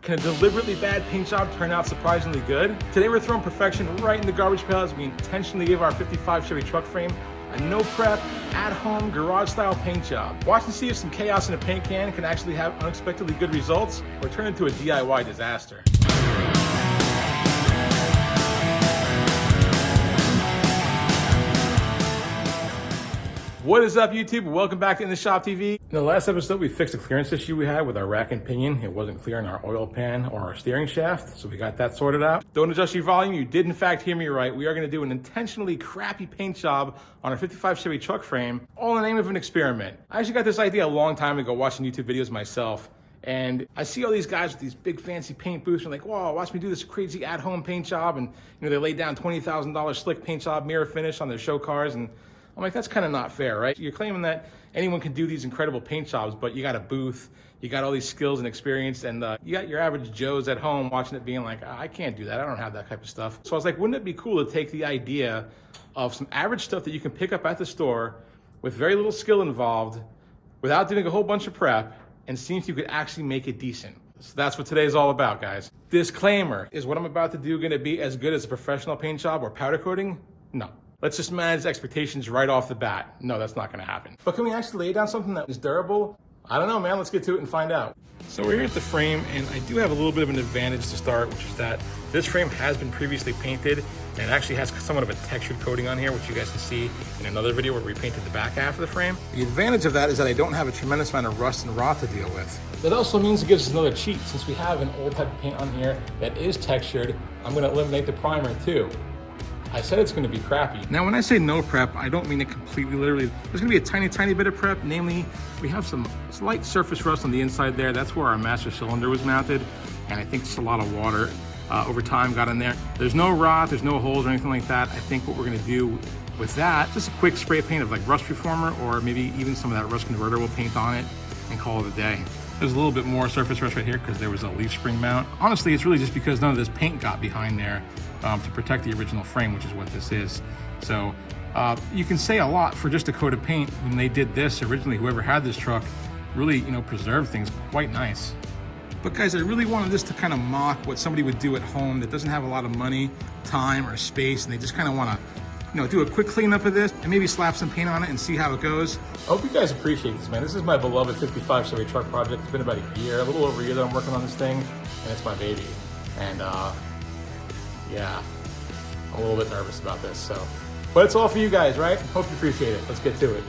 Can a deliberately bad paint job turn out surprisingly good? Today we're throwing perfection right in the garbage pail as we intentionally give our 55 Chevy truck frame a no prep, at-home, garage-style paint job. Watch and see if some chaos in a paint can can actually have unexpectedly good results or turn into a DIY disaster. What is up, YouTube? Welcome back to In the Shop TV. In the last episode, we fixed a clearance issue we had with our rack and pinion. It wasn't clear in our oil pan or our steering shaft, so we got that sorted out. Don't adjust your volume. You did, in fact, hear me right. We are going to do an intentionally crappy paint job on our 55 Chevy truck frame, all in the name of an experiment. I actually got this idea a long time ago watching YouTube videos myself. And I see all these guys with these big fancy paint booths and like, whoa, watch me do this crazy at-home paint job. And they laid down $20,000 slick paint job, mirror finish on their show cars. And I'm like, that's kind of not fair, right? You're claiming that anyone can do these incredible paint jobs, but you got a booth, you got all these skills and experience, and you got your average Joes at home watching it being like, I can't do that, I don't have that type of stuff. So I was like, wouldn't it be cool to take the idea of some average stuff that you can pick up at the store with very little skill involved, without doing a whole bunch of prep, and see if you could actually make it decent. So that's what today is all about, guys. Disclaimer, is what I'm about to do gonna be as good as a professional paint job or powder coating? No. Let's just manage expectations right off the bat. No, that's not gonna happen. But can we actually lay down something that is durable? I don't know, man, let's get to it and find out. So we're here at the frame, and I do have a little bit of an advantage to start, which is that this frame has been previously painted, and it actually has somewhat of a textured coating on here, which you guys can see in another video where we painted the back half of the frame. The advantage of that is that I don't have a tremendous amount of rust and rot to deal with. That also means it gives us another cheat. Since we have an old type of paint on here that is textured, I'm gonna eliminate the primer too. I said it's gonna be crappy. Now, when I say no prep, I don't mean it completely literally. There's gonna be a tiny bit of prep. Namely, we have some slight surface rust on the inside there. That's where our master cylinder was mounted. And I think just a lot of water over time got in there. There's no rot, there's no holes or anything like that. I think what we're gonna do with that, just a quick spray paint of like rust reformer, or maybe even some of that rust converter we'll paint on it and call it a day. There's a little bit more surface rust right here because there was a leaf spring mount. Honestly, it's really just because none of this paint got behind there to protect the original frame, which is what this is. So you can say a lot for just a coat of paint. When they did this originally, whoever had this truck really, preserved things quite nice. But guys, I really wanted this to kind of mock what somebody would do at home that doesn't have a lot of money, time, or space, and they just kind of want to do a quick cleanup of this and maybe slap some paint on it and see how it goes. I hope you guys appreciate this, man. This is my beloved 55 Chevy truck project. It's been about a year, a little over a year that I'm working on this thing, and it's my baby. And yeah, I'm a little bit nervous about this, so. But it's all for you guys, right? Hope you appreciate it. Let's get to it.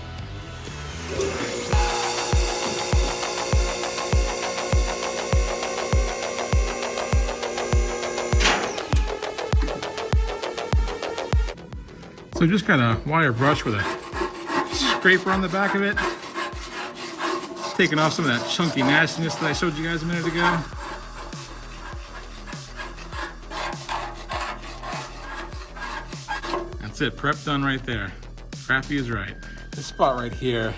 So just got a wire brush with a scraper on the back of it. Just taking off some of that chunky nastiness that I showed you guys a minute ago. That's it, prep done right there. Crappy is right. This spot right here,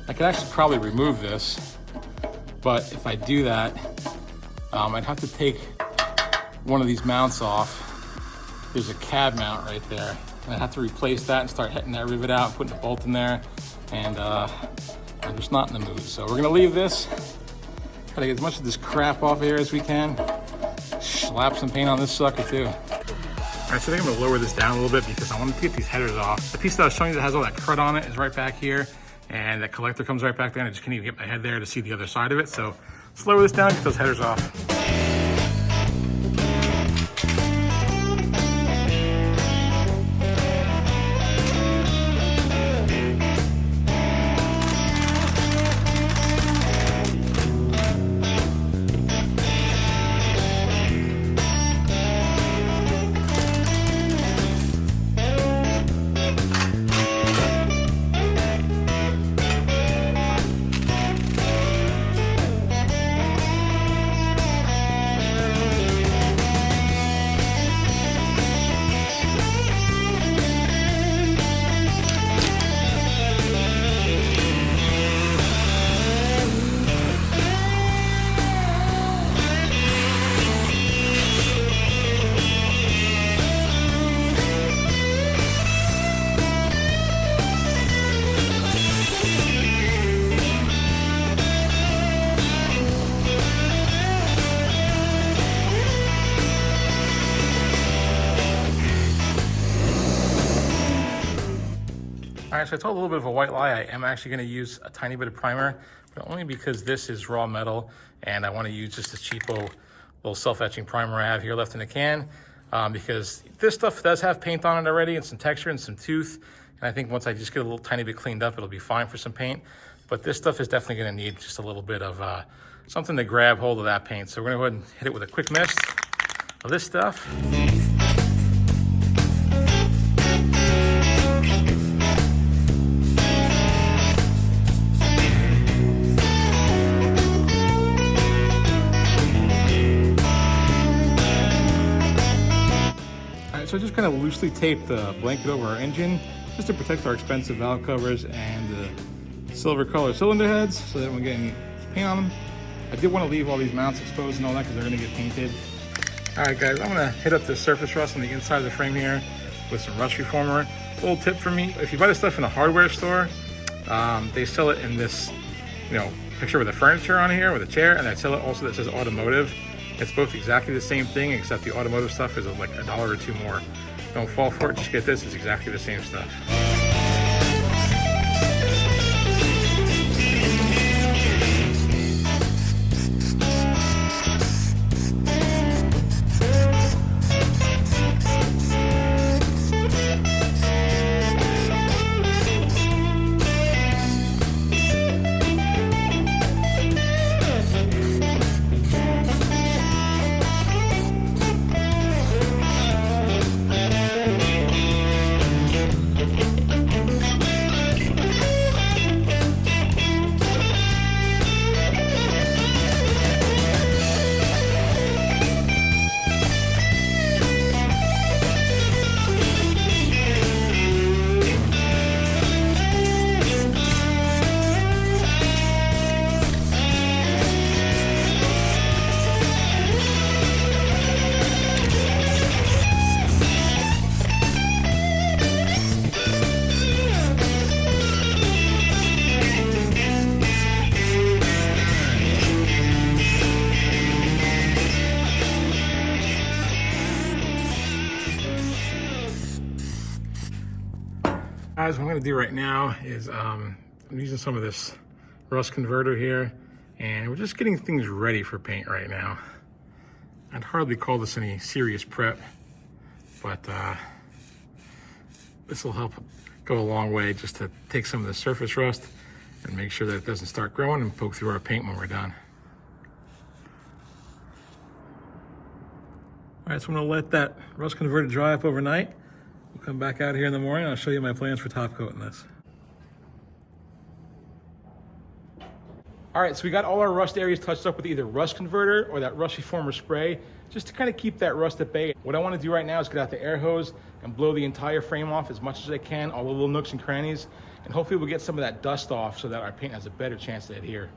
I could actually probably remove this, but if I do that, I'd have to take one of these mounts off. There's a cab mount right there. And I have to replace that and start hitting that rivet out and putting a bolt in there. And I'm just not in the mood. So we're gonna leave this. Try to get as much of this crap off of here as we can. Slap some paint on this sucker too. All right, so I think I'm gonna lower this down a little bit because I want to get these headers off. The piece that I was showing you that has all that crud on it is right back here. And that collector comes right back there, and I just can't even get my head there to see the other side of it. So let's lower this down and get those headers off. right, so I told a little bit of a white lie. I am actually gonna use a tiny bit of primer, but only because this is raw metal and I wanna use just a cheapo little self-etching primer I have here left in the can, because this stuff does have paint on it already and some texture and some tooth. And I think once I just get a little tiny bit cleaned up, it'll be fine for some paint. But this stuff is definitely gonna need just a little bit of something to grab hold of that paint. So we're gonna go ahead and hit it with a quick mist of this stuff. So I just kind of loosely taped the blanket over our engine just to protect our expensive valve covers and the silver color cylinder heads so that we don't get any paint on them. I did want to leave all these mounts exposed and all that because they're going to get painted. All right, guys, I'm going to hit up the surface rust on the inside of the frame here with some rust reformer. A little tip for me, if you buy this stuff in a hardware store, they sell it in this, picture with the furniture on here, with a chair, and they sell it also that says Automotive. It's both exactly the same thing, except the Automotive stuff is like $1 or $2 more. Don't fall for it, just get this, it's exactly the same stuff. Guys, what I'm gonna do right now is I'm using some of this rust converter here, and we're just getting things ready for paint right now. I'd hardly call this any serious prep, but this will help go a long way just to take some of the surface rust and make sure that it doesn't start growing and poke through our paint when we're done. All right, so I'm gonna let that rust converter dry up overnight. We'll come back out here in the morning and I'll show you my plans for top coating this. All right, so we got all our rust areas touched up with either rust converter or that rust reformer spray, just to kind of keep that rust at bay. What I want to do right now is get out the air hose and blow the entire frame off as much as I can, all the little nooks and crannies, and hopefully we'll get some of that dust off so that our paint has a better chance to adhere.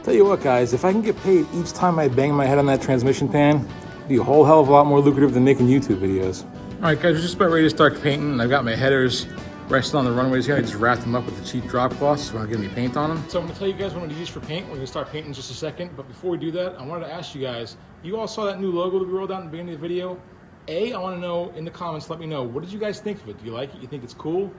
Tell you what, guys, if I can get paid each time I bang my head on that transmission pan, it'd be a whole hell of a lot more lucrative than making YouTube videos. All right, guys, we're just about ready to start painting, and I've got my headers resting on the runways here. I just wrapped them up with the cheap drop cloths so I don't get any paint on them. So I'm gonna tell you guys what I'm gonna use for paint. We're gonna start painting in just a second, but before we do that, I wanted to ask you guys, you all saw that new logo that we rolled out in the beginning of the video? A, I wanna know in the comments, let me know, what did you guys think of it? Do you like it? You think it's cool?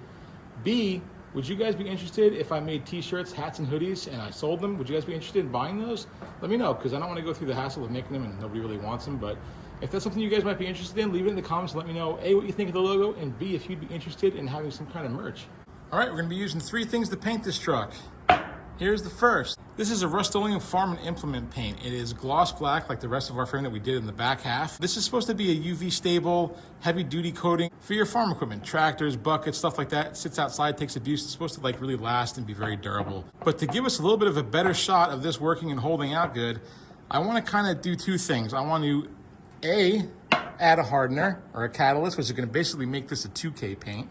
B, Would you guys be interested if I made t-shirts, hats, and hoodies and I sold them? Would you guys be interested in buying those? Let me know, because I don't want to go through the hassle of making them and nobody really wants them. But if that's something you guys might be interested in, leave it in the comments. Let me know, A, what you think of the logo, and B, if you'd be interested in having some kind of merch. All right, we're going to be using 3 things to paint this truck. Here's the first. This is a Rustoleum Farm and Implement paint. It is gloss black like the rest of our frame that we did in the back half. This is supposed to be a UV stable, heavy duty coating for your farm equipment, tractors, buckets, stuff like that. It sits outside, takes abuse. It's supposed to like really last and be very durable. But to give us a little bit of a better shot of this working and holding out good, I want to kind of do 2 things. I want to, A, add a hardener or a catalyst, which is going to basically make this a 2K paint.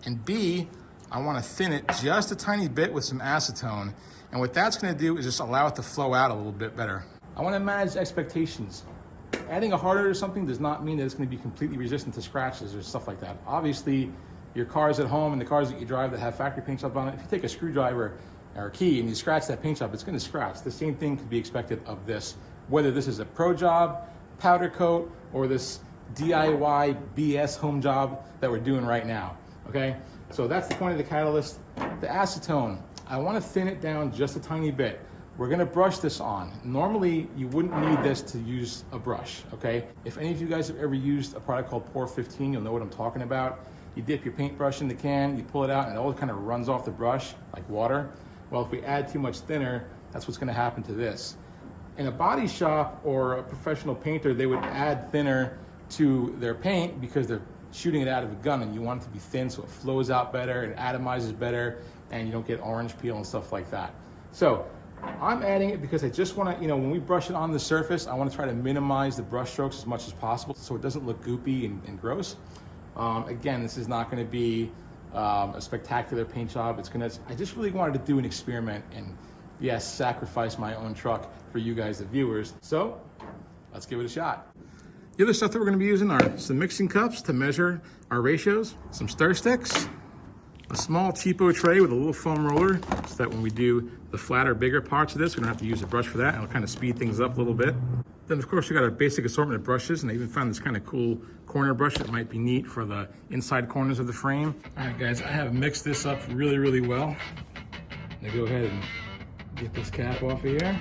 And B, I want to thin it just a tiny bit with some acetone. And what that's going to do is just allow it to flow out a little bit better. I want to manage expectations. Adding a hardener to something does not mean that it's going to be completely resistant to scratches or stuff like that. Obviously, your cars at home and the cars that you drive that have factory paint job on it, if you take a screwdriver or a key and you scratch that paint job, it's going to scratch. The same thing could be expected of this, whether this is a pro job, powder coat, or this DIY BS home job that we're doing right now, okay? So that's the point of the catalyst. The acetone, I want to thin it down just a tiny bit. We're going to brush this on. Normally, you wouldn't need this to use a brush, okay? If any of you guys have ever used a product called Pour 15, you'll know what I'm talking about. You dip your paintbrush in the can, you pull it out, and it all kind of runs off the brush like water. Well, if we add too much thinner, that's what's going to happen to this. In a body shop or a professional painter, they would add thinner to their paint because they're shooting it out of a gun and you want it to be thin so it flows out better and atomizes better and you don't get orange peel and stuff like that. So I'm adding it because I just want to, when we brush it on the surface, I want to try to minimize the brush strokes as much as possible so it doesn't look goopy and gross. Again, this is not going to be a spectacular paint job. I just really wanted to do an experiment and yes, sacrifice my own truck for you guys, the viewers. So let's give it a shot. The other stuff that we're going to be using are some mixing cups to measure our ratios, some stir sticks, a small cheapo tray with a little foam roller so that when we do the flatter, bigger parts of this, we don't have to use a brush for that. It'll kind of speed things up a little bit. Then, of course, we got a basic assortment of brushes, and I even found this kind of cool corner brush that might be neat for the inside corners of the frame. All right, guys, I have mixed this up really, really well. Now go ahead and get this cap off of here.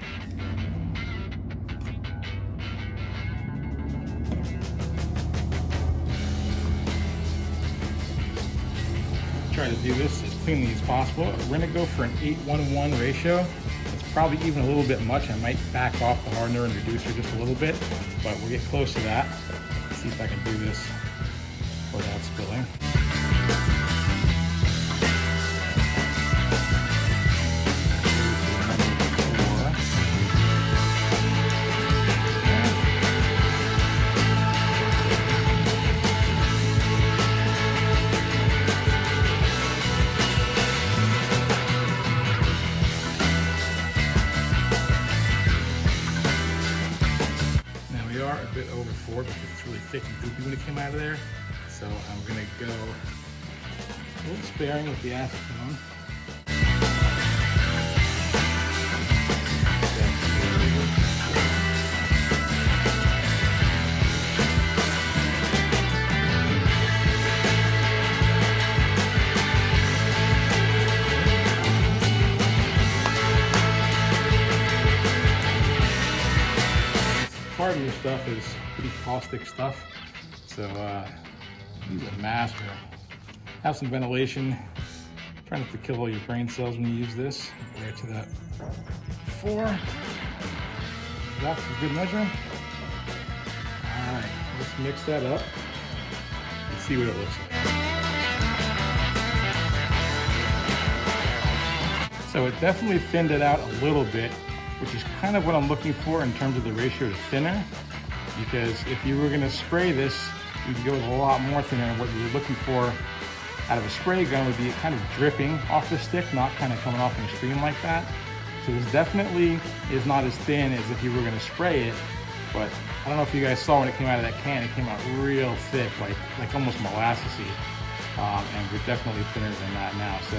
Try to do this as cleanly as possible. We're going to go for an 8:1:1 ratio. It's probably even a little bit much. I might back off the hardener and reducer just a little bit, but we'll get close to that. Let's see if I can do this without spilling. A bit over 4 because it's really thick and goopy when it came out of there. So I'm going to go a little sparing with the acetone. Part of your stuff is pretty caustic stuff, so use a mask or have some ventilation. Try not to kill all your brain cells when you use this. Right to that 4. That's a good measure. All right, let's mix that up and see what it looks like. So it definitely thinned it out a little bit, which is kind of what I'm looking for in terms of the ratio to thinner, because if you were gonna spray this, you could go with a lot more thinner, and what you were looking for out of a spray gun would be kind of dripping off the stick, not kind of coming off in a stream like that. So this definitely is not as thin as if you were gonna spray it, but I don't know if you guys saw when it came out of that can, it came out real thick, like almost molassesy, and we're definitely thinner than that now. So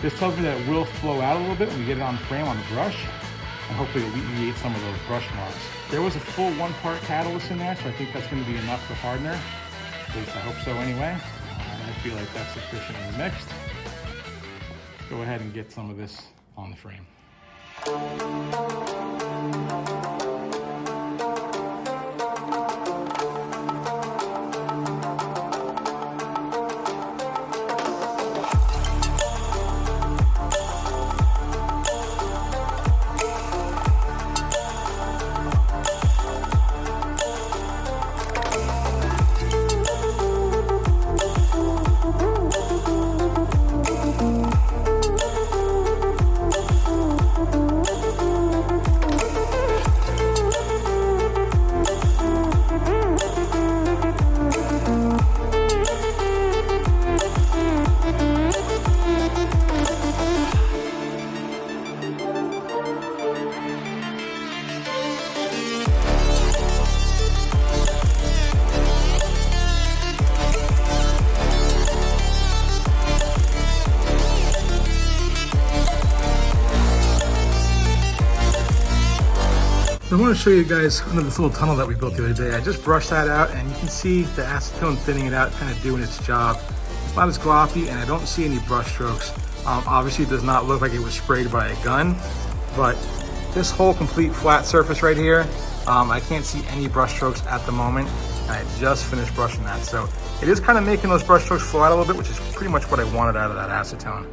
this tells me that it will flow out a little bit when we get it on frame on the brush, and hopefully alleviate some of those brush marks. There was a full 1-part catalyst in there, so I think that's going to be enough for hardener. At least I hope so anyway. I feel like that's sufficiently mixed. go ahead and get some of this on the frame. I want to show you guys under this little tunnel that we built the other day. I just brushed that out and you can see the acetone thinning it out, kind of doing its job. It's not as gloppy and I don't see any brush strokes. Obviously it does not look like it was sprayed by a gun, but this whole complete flat surface right here, I can't see any brush strokes at the moment. And I just finished brushing that. So it is kind of making those brush strokes flow out a little bit, which is pretty much what I wanted out of that acetone.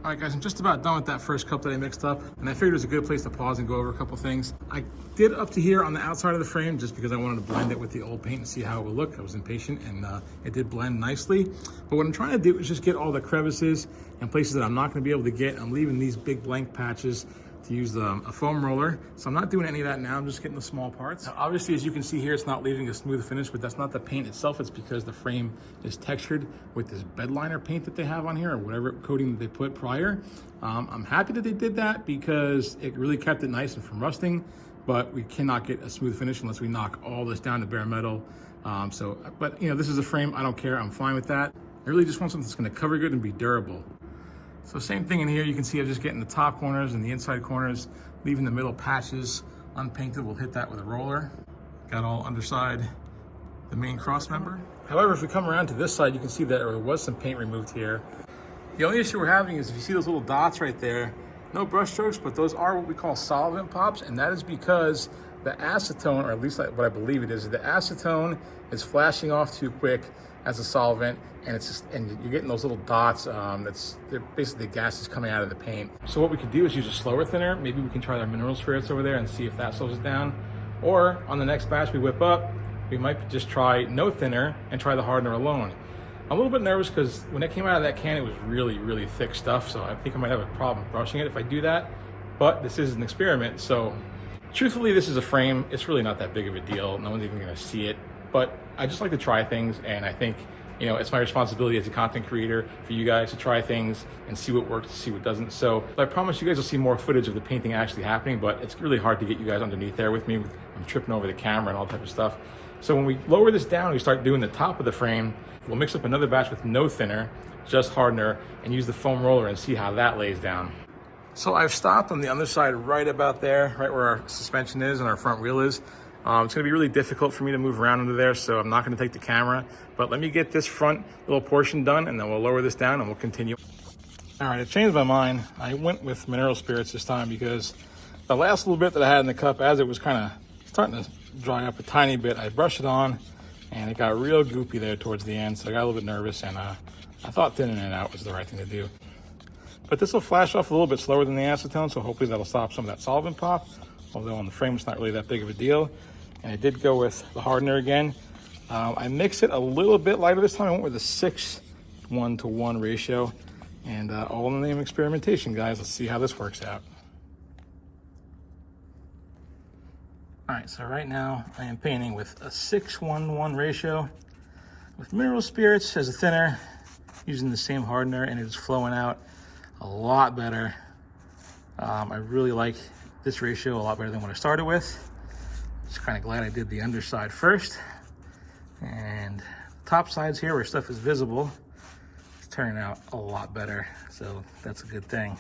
All right guys, I'm just about done with that first cup that I mixed up, and I figured it was a good place to pause and go over a couple things. I did up to here on the outside of the frame just because I wanted to blend it with the old paint and see how it would look. I was impatient and it did blend nicely. But what I'm trying to do is just get all the crevices and places that I'm not gonna be able to get. I'm leaving these big blank patches to use a foam roller. So I'm not doing any of that now, I'm just getting the small parts. Now, obviously, as you can see here, it's not leaving a smooth finish, but that's not the paint itself, it's because the frame is textured with this bed liner paint that they have on here, or whatever coating that they put prior. I'm happy that they did that because it really kept it nice and from rusting, but we cannot get a smooth finish unless we knock all this down to bare metal. But you know, this is a frame, I don't care, I'm fine with that. I really just want something that's gonna cover good and be durable. So same thing in here, you can see I'm just getting the top corners and the inside corners, leaving the middle patches unpainted. We'll hit that with a roller. Got all underside the main cross member. However, if we come around to this side, you can see that there was some paint removed here. The only issue we're having is if you see those little dots right there, no brush strokes, but those are what we call solvent pops, and that is because the acetone, or at least what I believe it is, the acetone is flashing off too quick as a solvent, and you're getting those little dots. They're basically the gas is coming out of the paint. So what we could do is use a slower thinner. Maybe we can try our mineral spirits over there and see if that slows it down. Or on the next batch we whip up, we might just try no thinner and try the hardener alone. I'm a little bit nervous because when it came out of that can, it was really, really thick stuff. So I think I might have a problem brushing it if I do that. But this is an experiment. So truthfully, this is a frame. It's really not that big of a deal. No one's even gonna see it. But I just like to try things, and I think, you know, it's my responsibility as a content creator for you guys to try things and see what works, see what doesn't. So I promise you guys will see more footage of the painting actually happening, but it's really hard to get you guys underneath there with me. I'm tripping over the camera and all type of stuff. So when we lower this down, we start doing the top of the frame, we'll mix up another batch with no thinner, just hardener, and use the foam roller and see how that lays down. So I've stopped on the underside right about there, right where our suspension is and our front wheel is. It's gonna be really difficult for me to move around under there, so I'm not gonna take the camera, but let me get this front little portion done and then we'll lower this down and we'll continue. All right, I changed my mind. I went with mineral spirits this time because the last little bit that I had in the cup, as it was kind of starting to dry up a tiny bit, I brushed it on and it got real goopy there towards the end, so I got a little bit nervous, and I thought thinning it out was the right thing to do. But this will flash off a little bit slower than the acetone, so hopefully that'll stop some of that solvent pop, although on the frame it's not really that big of a deal. And I did go with the hardener again. I mixed it a little bit lighter this time. I went with a 6:1 ratio, and all in the name of experimentation, guys. Let's see how this works out. All right, so right now I am painting with a 6:1 ratio with mineral spirits as a thinner, using the same hardener, and it is flowing out a lot better. I really like this ratio a lot better than what I started with. Just kind of glad I did the underside first. And top sides here where stuff is visible, it's turning out a lot better. So that's a good thing.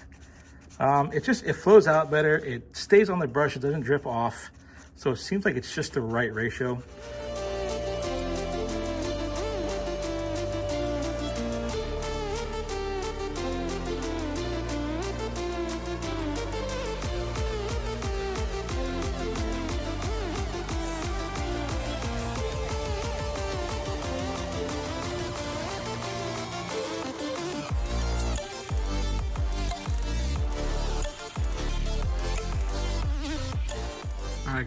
It flows out better. It stays on the brush, it doesn't drip off. So it seems like it's just the right ratio.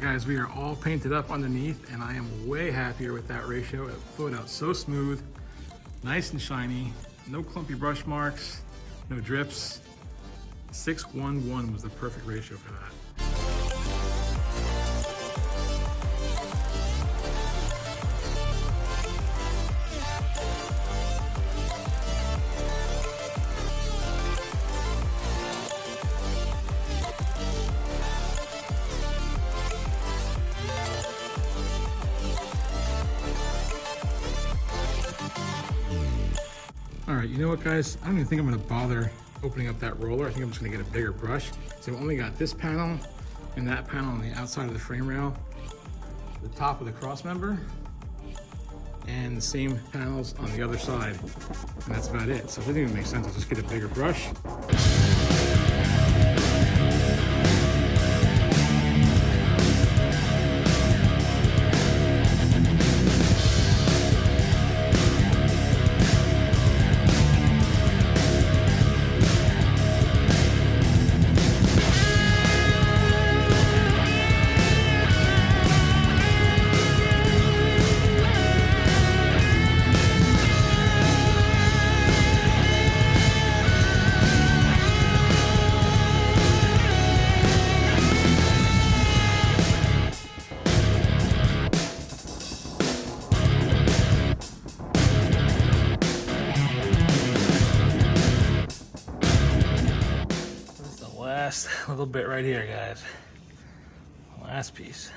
right, guys, we are all painted up underneath, and I am way happier with that ratio. It flowed out so smooth, nice and shiny, no clumpy brush marks, no drips. 6:1:1 was the perfect ratio for that. All right, you know what, guys? I don't even think I'm gonna bother opening up that roller. I think I'm just gonna get a bigger brush. So I've only got this panel and that panel on the outside of the frame rail, the top of the cross member, and the same panels on the other side. And that's about it. So it doesn't even make sense. I'll just get a bigger brush. Last little bit right here, guys. Last piece.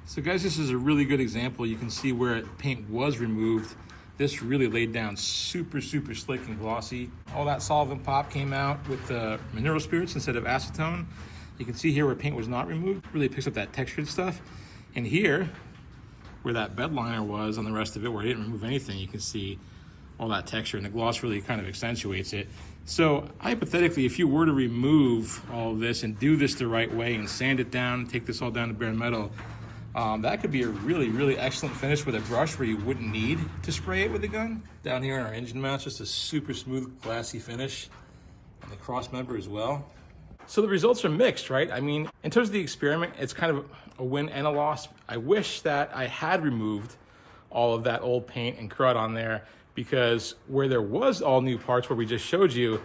So guys, this is a really good example. You can see where paint was removed. This really laid down super slick and glossy. All that solvent pop came out with the mineral spirits instead of acetone. You can see here where paint was not removed, really picks up that textured stuff. And here, where that bed liner was on the rest of it, where I didn't remove anything, you can see all that texture, and the gloss really kind of accentuates it. So hypothetically, if you were to remove all of this and do this the right way and sand it down, take this all down to bare metal, that could be a really excellent finish with a brush where you wouldn't need to spray it with a gun. Down here in our engine mount, just a super smooth, glassy finish on the cross member as well. So the results are mixed, right? I mean, in terms of the experiment, it's kind of a win and a loss. I wish that I had removed all of that old paint and crud on there, because where there was all new parts where we just showed you,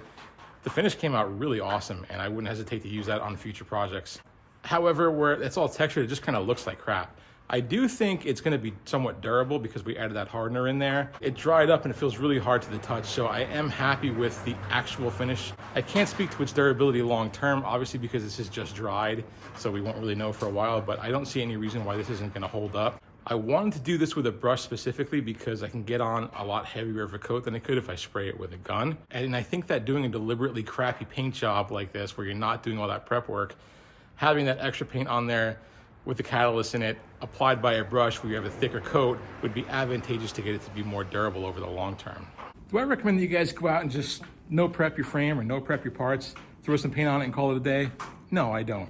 the finish came out really awesome, and I wouldn't hesitate to use that on future projects. However, where it's all textured, it just kind of looks like crap. I do think it's going to be somewhat durable because we added that hardener in there. It dried up and it feels really hard to the touch, so I am happy with the actual finish. I can't speak to its durability long term, obviously, because this is just dried, so we won't really know for a while, but I don't see any reason why this isn't going to hold up. I wanted to do this with a brush specifically because I can get on a lot heavier of a coat than I could if I spray it with a gun. And I think that doing a deliberately crappy paint job like this, where you're not doing all that prep work, having that extra paint on there with the catalyst in it, applied by a brush where you have a thicker coat, would be advantageous to get it to be more durable over the long term. Do I recommend that you guys go out and just no prep your frame or no prep your parts, throw some paint on it and call it a day? No, I don't.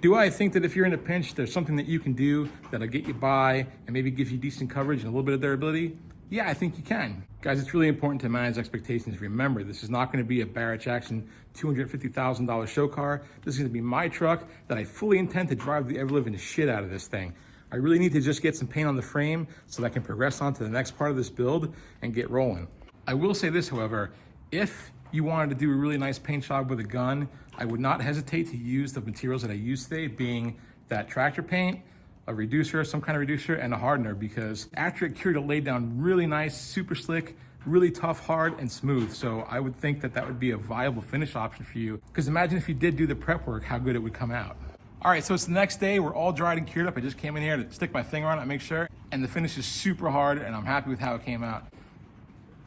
Do I think that if you're in a pinch, there's something that you can do that'll get you by and maybe give you decent coverage and a little bit of durability? Yeah, I think you can. Guys, it's really important to manage expectations. Remember, this is not going to be a Barrett Jackson $250,000 show car. This is going to be my truck that I fully intend to drive the ever-living shit out of this thing. I really need to just get some paint on the frame so that I can progress on to the next part of this build and get rolling. I will say this, however, if you wanted to do a really nice paint job with a gun, I would not hesitate to use the materials that I use today, being that tractor paint, a reducer, some kind of reducer, and a hardener, because after it cured, it laid down really nice, super slick, really tough, hard, and smooth. So I would think that that would be a viable finish option for you, because imagine if you did do the prep work, how good it would come out. All right, so it's the next day. We're all dried and cured up. I just came in here to stick my finger on it, make sure, and the finish is super hard, and I'm happy with how it came out.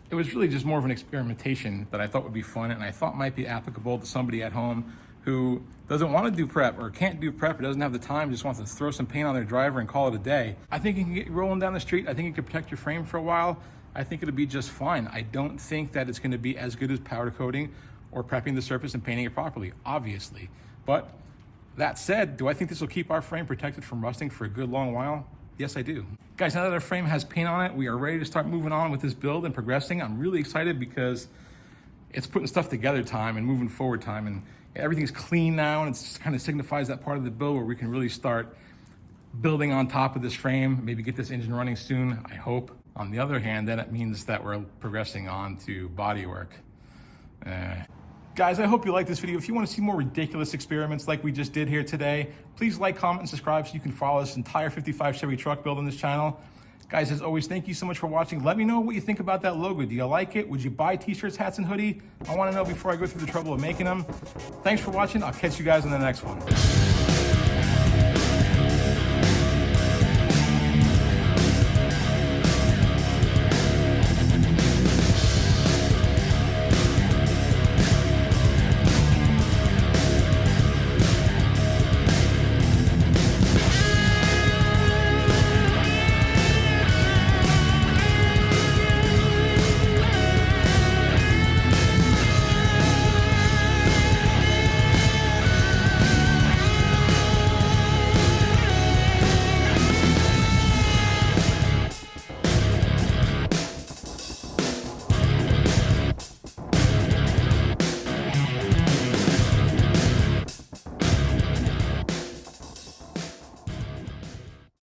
It was really just more of an experimentation that I thought would be fun, and I thought might be applicable to somebody at home who doesn't want to do prep or can't do prep or doesn't have the time, just wants to throw some paint on their driver and call it a day. I think you can get rolling down the street. I think it can protect your frame for a while. I think it'll be just fine. I don't think that it's going to be as good as powder coating or prepping the surface and painting it properly, obviously. But that said, do I think this will keep our frame protected from rusting for a good long while? Yes, I do. Guys, now that our frame has paint on it, we are ready to start moving on with this build and progressing. I'm really excited because it's putting stuff together time and moving forward time, and everything's clean now, and it just kind of signifies that part of the build where we can really start building on top of this frame, maybe get this engine running soon, I hope. On the other hand, then it means that we're progressing on to bodywork. Guys, I hope you like this video. If you want to see more ridiculous experiments like we just did here today, please like, comment, and subscribe so you can follow this entire 55 Chevy truck build on this channel. Guys, as always, thank you so much for watching. Let me know what you think about that logo. Do you like it? Would you buy t-shirts, hats, and hoodie? I want to know before I go through the trouble of making them. Thanks for watching. I'll catch you guys in the next one.